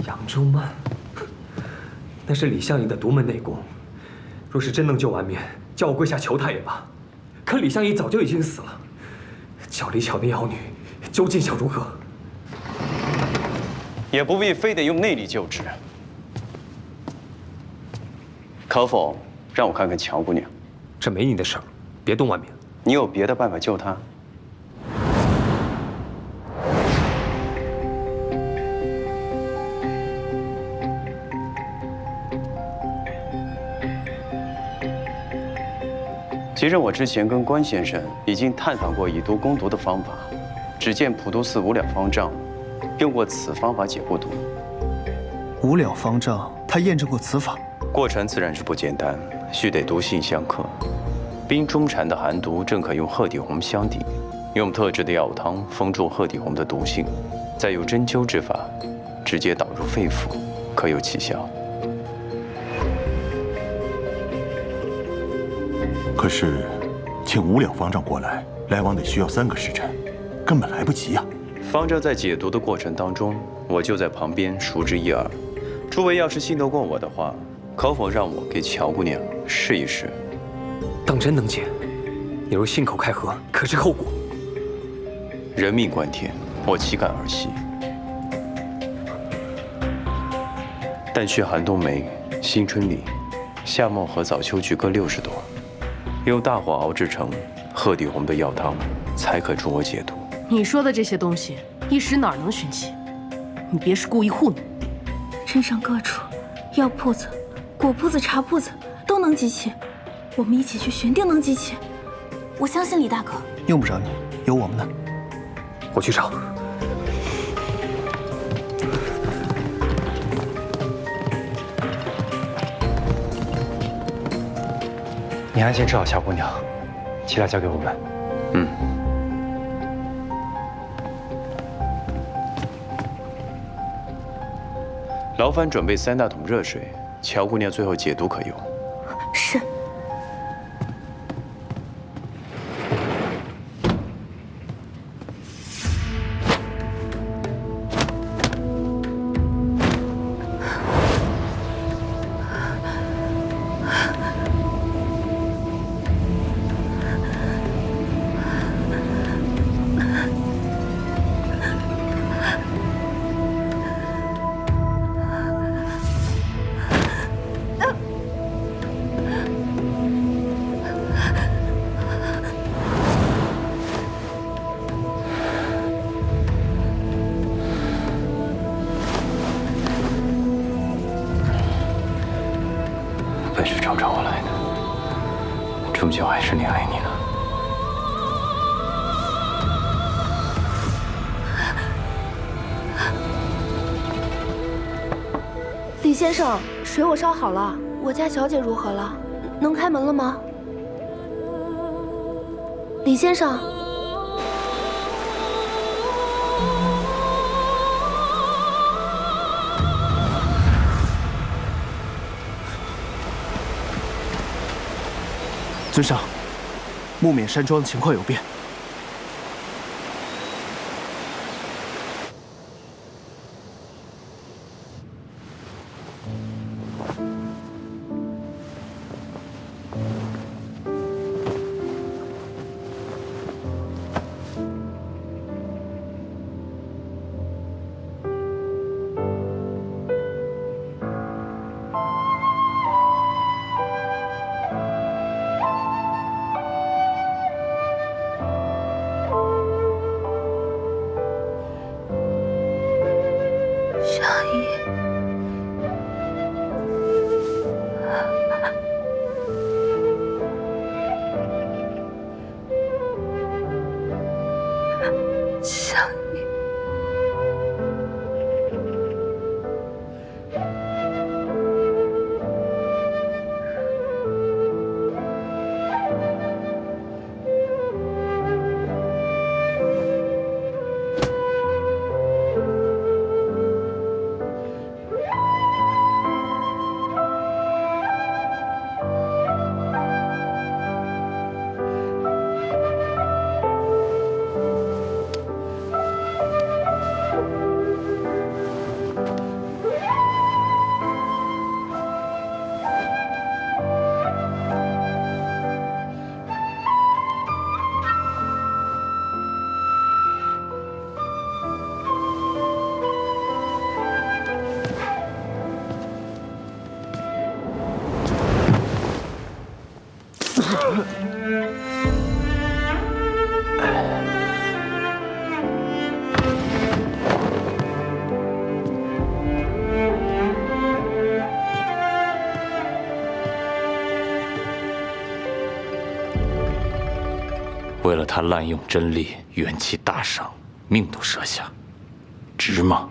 扬州慢，那是李相夷的独门内功。若是真能救完面，叫我跪下求他也罢。可李相夷早就已经死了，脚里巧的妖女究竟想如何？也不必非得用内力救治。可否让我看看乔姑娘？这没你的事儿，别动完面。你有别的办法救她？ 其实我之前跟关先生已经探讨过以毒攻毒的方法，只见普渡寺无了方丈用过此方法解过毒。无了方丈他验证过此法，过程自然是不简单，须得毒性相克。冰中产的寒毒正可用鹤底红相抵，用特制的药汤封住鹤底红的毒性，再用针灸之法直接导入肺腑，可有奇效。 可是，请无了方丈过来，来往得需要3个时辰，根本来不及呀。方丈在解毒的过程当中，我就在旁边熟知一二。诸位要是信得过我的话，可否让我给乔姑娘试一试？当真能解？你若信口开河，可知后果？人命关天，我岂敢儿戏？但需寒冬梅、新春李、夏末和早秋菊各60朵。 用大火熬制成鹤底红的药汤，才可助我解毒。你说的这些东西，一时哪能寻起？你别是故意糊弄。镇上各处，药铺子、果铺子、茶铺子都能集齐，我们一起去寻，定能集齐。我相信李大哥。用不着你，有我们呢。我去找。 你安心治好乔姑娘，其他交给我们。嗯。劳烦准备3大桶热水，乔姑娘最后解毒可用。是。 本是找我来的，终究还是连累你了。李先生，水我烧好了，我家小姐如何了？能开门了吗？李先生。 尊上，木冕山庄情况有变。为了他滥用真力，元气大伤，命都舍下，值吗？